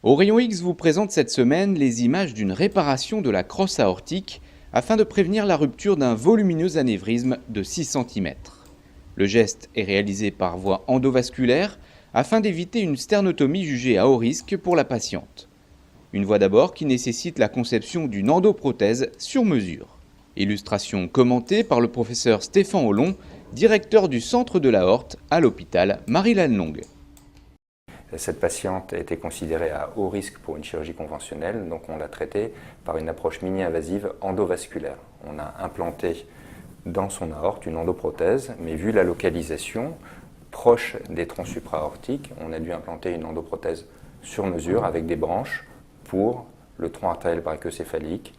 Au Rayon X vous présente cette semaine les images d'une réparation de la crosse aortique afin de prévenir la rupture d'un volumineux anévrisme de 6 cm. Le geste est réalisé par voie endovasculaire afin d'éviter une sternotomie jugée à haut risque pour la patiente. Une voie d'abord qui nécessite la conception d'une endoprothèse sur mesure. Illustration commentée par le professeur Stéphane Hollon, directeur du centre de l'aorte à l'hôpital Marie-Lannelongue. Cette patiente a été considérée à haut risque pour une chirurgie conventionnelle, donc on l'a traitée par une approche mini-invasive endovasculaire. On a implanté dans son aorte une endoprothèse, mais vu la localisation proche des troncs supraaortiques, on a dû implanter une endoprothèse sur mesure avec des branches pour le tronc artériel brachiocéphalique,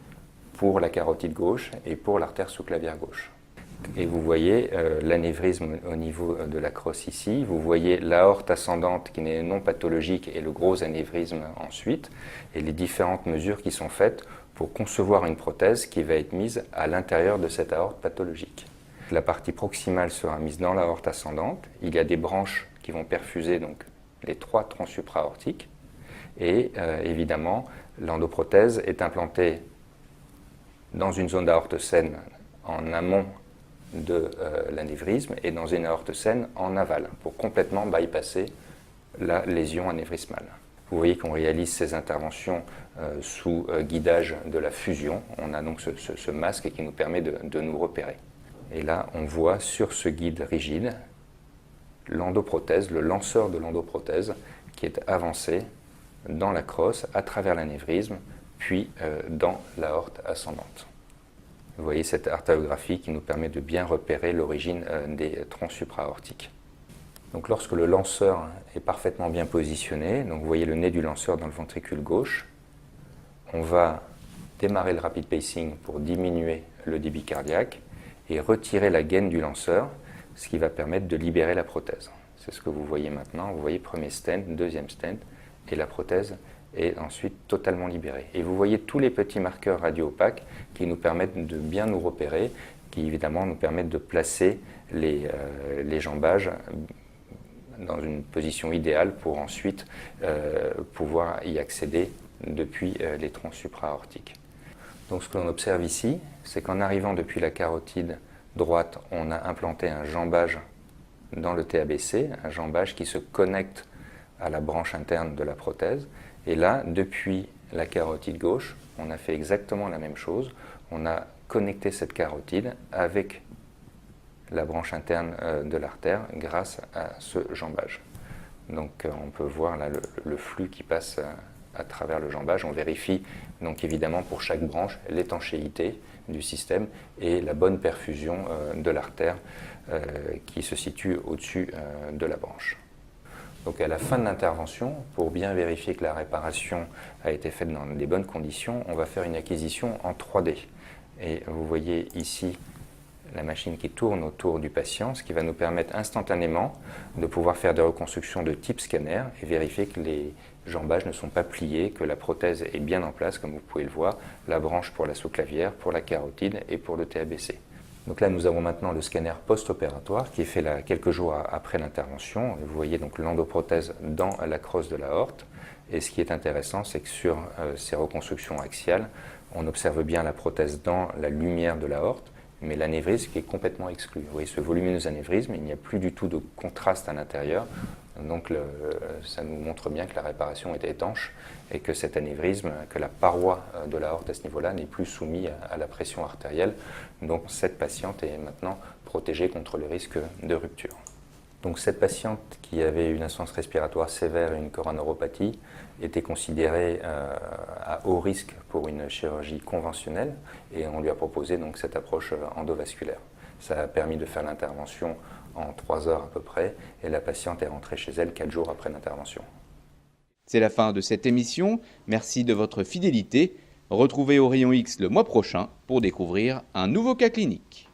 pour la carotide gauche et pour l'artère sous-clavière gauche. Et vous voyez l'anévrisme au niveau de la crosse ici, vous voyez l'aorte ascendante qui n'est non pathologique et le gros anévrisme ensuite, et les différentes mesures qui sont faites pour concevoir une prothèse qui va être mise à l'intérieur de cette aorte pathologique. La partie proximale sera mise dans l'aorte ascendante, il y a des branches qui vont perfuser donc les 3 troncs supraaortiques, et évidemment l'endoprothèse est implantée dans une zone d'aorte saine en amont de l'anévrisme et dans une aorte saine en aval pour complètement bypasser la lésion anévrismale. Vous voyez qu'on réalise ces interventions sous guidage de la fusion. On a donc ce masque qui nous permet de nous repérer. Et là, on voit sur ce guide rigide l'endoprothèse, le lanceur de l'endoprothèse qui est avancé dans la crosse à travers l'anévrisme, puis dans l'aorte ascendante. Vous voyez cette artériographie qui nous permet de bien repérer l'origine des troncs supraaortiques. Donc lorsque le lanceur est parfaitement bien positionné, donc vous voyez le nez du lanceur dans le ventricule gauche, on va démarrer le rapid pacing pour diminuer le débit cardiaque et retirer la gaine du lanceur, ce qui va permettre de libérer la prothèse. C'est ce que vous voyez maintenant. Vous voyez premier stent, deuxième stent, et la prothèse est ensuite totalement libérée. Et vous voyez tous les petits marqueurs radio-opaques qui nous permettent de bien nous repérer, qui évidemment nous permettent de placer les jambages dans une position idéale pour ensuite pouvoir y accéder depuis les troncs supraaortiques. Donc ce que l'on observe ici, c'est qu'en arrivant depuis la carotide droite, on a implanté un jambage dans le TABC, un jambage qui se connecte à la branche interne de la prothèse. Et là, depuis la carotide gauche, on a fait exactement la même chose. On a connecté cette carotide avec la branche interne de l'artère grâce à ce jambage. Donc on peut voir là le flux qui passe à travers le jambage. On vérifie donc évidemment pour chaque branche l'étanchéité du système et la bonne perfusion de l'artère qui se situe au-dessus de la branche. Donc à la fin de l'intervention, pour bien vérifier que la réparation a été faite dans des bonnes conditions, on va faire une acquisition en 3D. Et vous voyez ici la machine qui tourne autour du patient, ce qui va nous permettre instantanément de pouvoir faire des reconstructions de type scanner et vérifier que les jambages ne sont pas pliés, que la prothèse est bien en place, comme vous pouvez le voir, la branche pour la sous-clavière, pour la carotide et pour le TABC. Donc là, nous avons maintenant le scanner post-opératoire qui est fait là, quelques jours après l'intervention. Vous voyez donc l'endoprothèse dans la crosse de l'aorte. Et ce qui est intéressant, c'est que sur ces reconstructions axiales, on observe bien la prothèse dans la lumière de l'aorte, mais l'anévrisme qui est complètement exclu. Vous voyez ce volumineux anévrisme, il n'y a plus du tout de contraste à l'intérieur. Donc ça nous montre bien que la réparation est étanche et que cet anévrisme, que la paroi de l'aorte à ce niveau-là n'est plus soumise à la pression artérielle. Donc cette patiente est maintenant protégée contre le risque de rupture. Donc cette patiente qui avait une insuffisance respiratoire sévère et une coronoropathie était considérée à haut risque pour une chirurgie conventionnelle et on lui a proposé donc cette approche endovasculaire. Ça a permis de faire l'intervention en 3 heures à peu près et la patiente est rentrée chez elle 4 jours après l'intervention. C'est la fin de cette émission. Merci de votre fidélité. Retrouvez au Rayon X le mois prochain pour découvrir un nouveau cas clinique.